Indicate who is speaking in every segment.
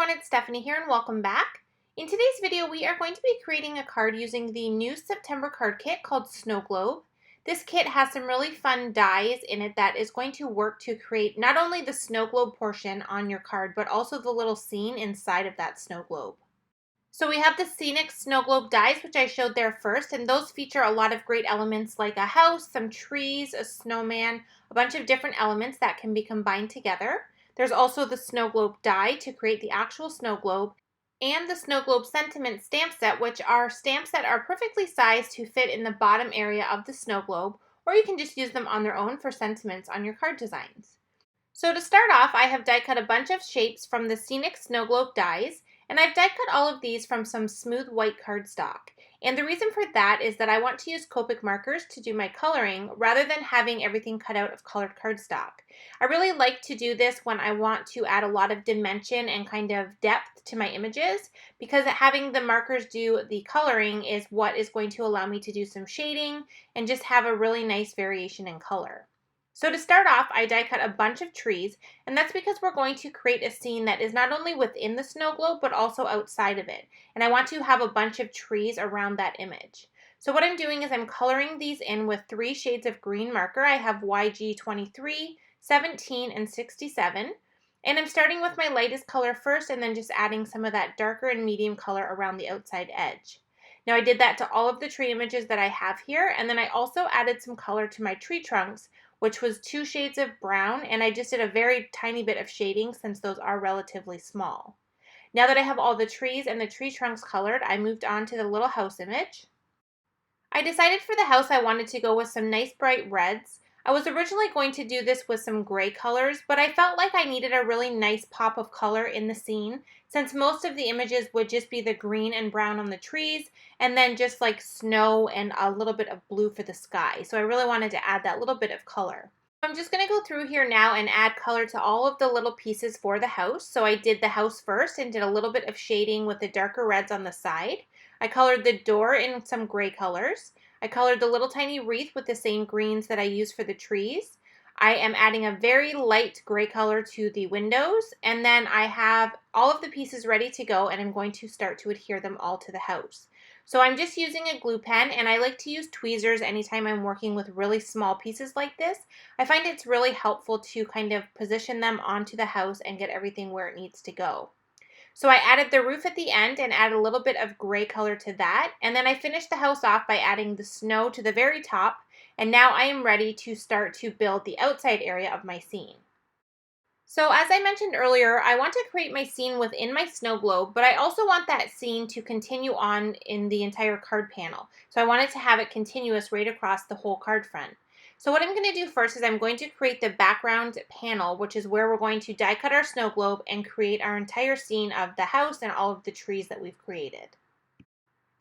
Speaker 1: everyone, it's Stephanie here and welcome back. In today's video, we are going to be creating a card using the new September card kit called Snow Globe. This kit has some really fun dies in it that is going to work to create not only the snow globe portion on your card, but also the little scene inside of that snow globe. So we have the scenic snow globe dies, which I showed there first, and those feature a lot of great elements like a house, some trees, a snowman, a bunch of different elements that can be combined together. There's also the snow globe die to create the actual snow globe, and the snow globe sentiment stamp set, which are stamps that are perfectly sized to fit in the bottom area of the snow globe, or you can just use them on their own for sentiments on your card designs. So to start off, I have die cut a bunch of shapes from the scenic snow globe dies, and I've die cut all of these from some smooth white cardstock. And the reason for that is that I want to use Copic markers to do my coloring rather than having everything cut out of colored cardstock. I really like to do this when I want to add a lot of dimension and kind of depth to my images, because having the markers do the coloring is what is going to allow me to do some shading and just have a really nice variation in color. So to start off, I die cut a bunch of trees, and that's because we're going to create a scene that is not only within the snow globe, but also outside of it. And I want to have a bunch of trees around that image. So what I'm doing is I'm coloring these in with 3 shades of green marker. I have YG 23, 17, and 67. And I'm starting with my lightest color first, and then just adding some of that darker and medium color around the outside edge. Now I did that to all of the tree images that I have here, and then I also added some color to my tree trunks, which was 2 shades of brown, and I just did a very tiny bit of shading since those are relatively small. Now that I have all the trees and the tree trunks colored, I moved on to the little house image. I decided for the house I wanted to go with some nice bright reds. I was originally going to do this with some gray colors, but I felt like I needed a really nice pop of color in the scene, since most of the images would just be the green and brown on the trees, and then just like snow and a little bit of blue for the sky. So I really wanted to add that little bit of color. I'm just going to go through here now and add color to all of the little pieces for the house. So I did the house first and did a little bit of shading with the darker reds on the side. I colored the door in some gray colors. I colored the little tiny wreath with the same greens that I used for the trees. I am adding a very light gray color to the windows, and then I have all of the pieces ready to go, and I'm going to start to adhere them all to the house. So I'm just using a glue pen, and I like to use tweezers anytime I'm working with really small pieces like this. I find it's really helpful to kind of position them onto the house and get everything where it needs to go. So I added the roof at the end and added a little bit of gray color to that, and then I finished the house off by adding the snow to the very top, and now I am ready to start to build the outside area of my scene. So as I mentioned earlier, I want to create my scene within my snow globe, but I also want that scene to continue on in the entire card panel. So I wanted to have it continuous right across the whole card front. So what I'm going to do first is I'm going to create the background panel, which is where we're going to die cut our snow globe and create our entire scene of the house and all of the trees that we've created.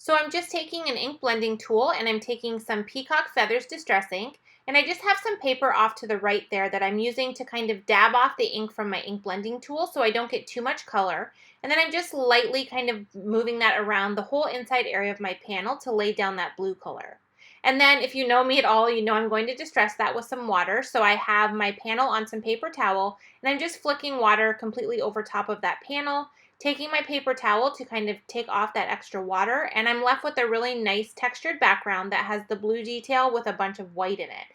Speaker 1: So I'm just taking an ink blending tool, and I'm taking some Peacock Feathers Distress ink, and I just have some paper off to the right there that I'm using to kind of dab off the ink from my ink blending tool so I don't get too much color. And then I'm just lightly kind of moving that around the whole inside area of my panel to lay down that blue color. And then if you know me at all, you know I'm going to distress that with some water. So I have my panel on some paper towel, and I'm just flicking water completely over top of that panel, taking my paper towel to kind of take off that extra water, and I'm left with a really nice textured background that has the blue detail with a bunch of white in it.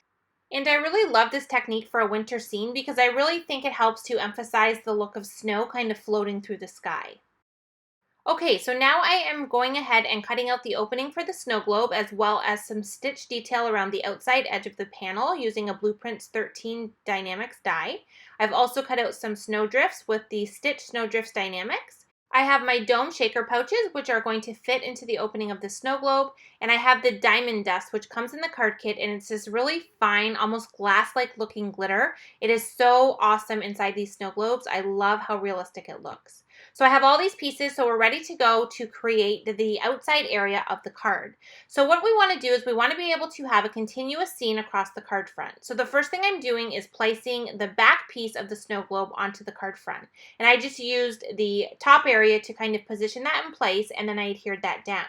Speaker 1: And I really love this technique for a winter scene because I really think it helps to emphasize the look of snow kind of floating through the sky. Okay, so now I am going ahead and cutting out the opening for the snow globe, as well as some stitch detail around the outside edge of the panel using a Blueprints 13 die-namics die. I've also cut out some snowdrifts with the Stitch Snowdrifts die-namics. I have my dome shaker pouches, which are going to fit into the opening of the snow globe, and I have the diamond dust, which comes in the card kit, and it's this really fine, almost glass-like looking glitter. It is so awesome inside these snow globes. I love how realistic it looks. So I have all these pieces, so we're ready to go to create the outside area of the card. So what we want to do is we want to be able to have a continuous scene across the card front. So the first thing I'm doing is placing the back piece of the snow globe onto the card front. And I just used the top area to kind of position that in place, and then I adhered that down.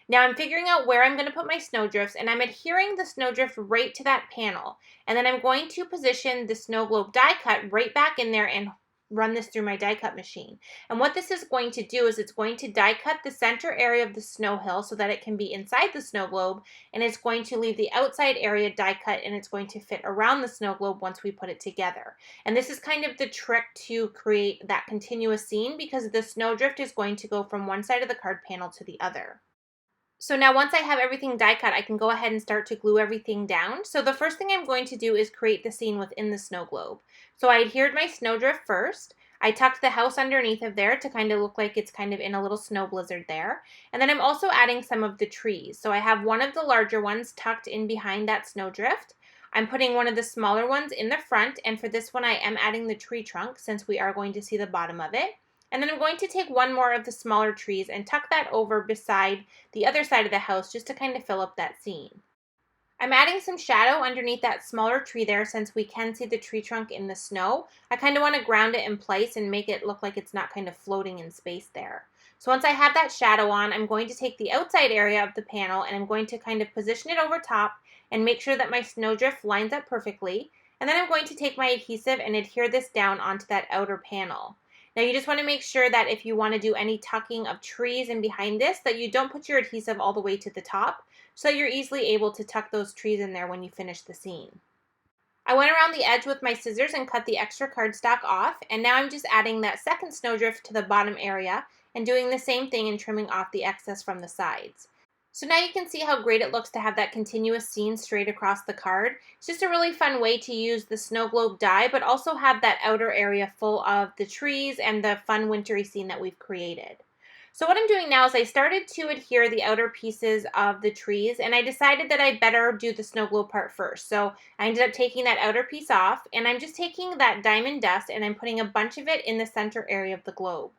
Speaker 1: Now I'm figuring out where I'm going to put my snowdrifts, and I'm adhering the snowdrift right to that panel. And then I'm going to position the snow globe die cut right back in there and run this through my die cut machine. And what this is going to do is it's going to die cut the center area of the snow hill so that it can be inside the snow globe, and it's going to leave the outside area die cut, and it's going to fit around the snow globe once we put it together. And this is kind of the trick to create that continuous scene, because the snowdrift is going to go from one side of the card panel to the other. So now once I have everything die cut, I can go ahead and start to glue everything down. So the first thing I'm going to do is create the scene within the snow globe. So I adhered my snowdrift first. I tucked the house underneath of there to kind of look like it's kind of in a little snow blizzard there. And then I'm also adding some of the trees. So I have one of the larger ones tucked in behind that snowdrift. I'm putting one of the smaller ones in the front, and for this one I am adding the tree trunk since we are going to see the bottom of it. And then I'm going to take one more of the smaller trees and tuck that over beside the other side of the house just to kind of fill up that scene. I'm adding some shadow underneath that smaller tree there since we can see the tree trunk in the snow. I kind of want to ground it in place and make it look like it's not kind of floating in space there. So once I have that shadow on, I'm going to take the outside area of the panel and I'm going to kind of position it over top and make sure that my snowdrift lines up perfectly. And then I'm going to take my adhesive and adhere this down onto that outer panel. Now you just want to make sure that if you want to do any tucking of trees in behind this, that you don't put your adhesive all the way to the top so that you're easily able to tuck those trees in there when you finish the scene. I went around the edge with my scissors and cut the extra cardstock off, and now I'm just adding that second snowdrift to the bottom area and doing the same thing and trimming off the excess from the sides. So now you can see how great it looks to have that continuous scene straight across the card. It's just a really fun way to use the snow globe die, but also have that outer area full of the trees and the fun wintry scene that we've created. So what I'm doing now is I started to adhere the outer pieces of the trees, and I decided that I better do the snow globe part first. So I ended up taking that outer piece off, and I'm just taking that diamond dust and I'm putting a bunch of it in the center area of the globe.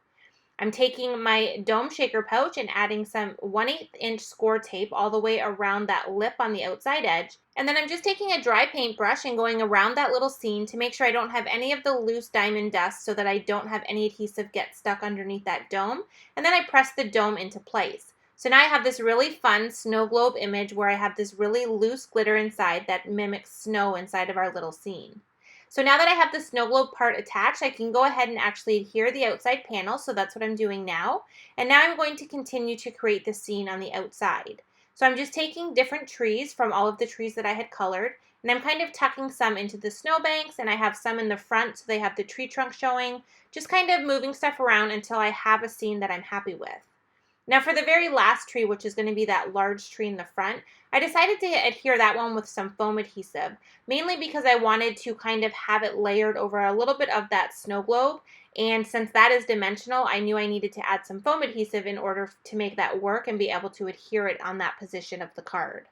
Speaker 1: I'm taking my dome shaker pouch and adding some 1/8 inch score tape all the way around that lip on the outside edge. And then I'm just taking a dry paintbrush and going around that little scene to make sure I don't have any of the loose diamond dust so that I don't have any adhesive get stuck underneath that dome. And then I press the dome into place. So now I have this really fun snow globe image where I have this really loose glitter inside that mimics snow inside of our little scene. So now that I have the snow globe part attached, I can go ahead and actually adhere the outside panel, so that's what I'm doing now. And now I'm going to continue to create the scene on the outside. So I'm just taking different trees from all of the trees that I had colored, and I'm kind of tucking some into the snowbanks, and I have some in the front so they have the tree trunk showing, just kind of moving stuff around until I have a scene that I'm happy with. Now for the very last tree, which is going to be that large tree in the front, I decided to adhere that one with some foam adhesive, mainly because I wanted to kind of have it layered over a little bit of that snow globe, and since that is dimensional, I knew I needed to add some foam adhesive in order to make that work and be able to adhere it on that position of the card.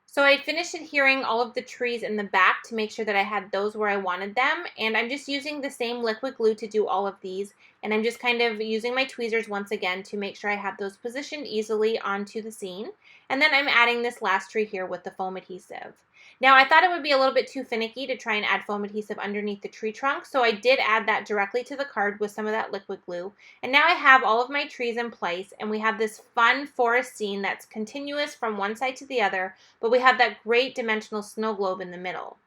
Speaker 1: So I finished adhering all of the trees in the back to make sure that I had those where I wanted them, and I'm just using the same liquid glue to do all of these, and I'm just kind of using my tweezers once again to make sure I have those positioned easily onto the scene, and then I'm adding this last tree here with the foam adhesive. Now I thought it would be a little bit too finicky to try and add foam adhesive underneath the tree trunk, so I did add that directly to the card with some of that liquid glue, and now I have all of my trees in place, and we have this fun forest scene that's continuous from one side to the other, but we have that great dimensional snow globe in the middle.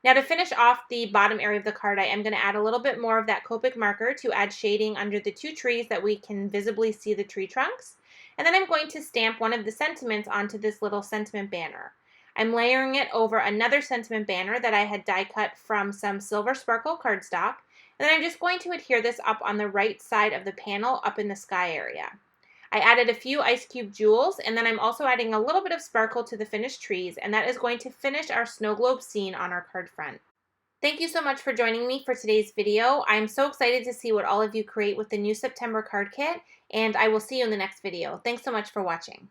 Speaker 1: Now to finish off the bottom area of the card, I am going to add a little bit more of that Copic marker to add shading under the two trees that we can visibly see the tree trunks. And then I'm going to stamp one of the sentiments onto this little sentiment banner. I'm layering it over another sentiment banner that I had die cut from some silver sparkle cardstock, and then I'm just going to adhere this up on the right side of the panel up in the sky area. I added a few ice cube jewels, and then I'm also adding a little bit of sparkle to the finished trees, and that is going to finish our snow globe scene on our card front. Thank you so much for joining me for today's video. I'm so excited to see what all of you create with the new September card kit, and I will see you in the next video. Thanks so much for watching.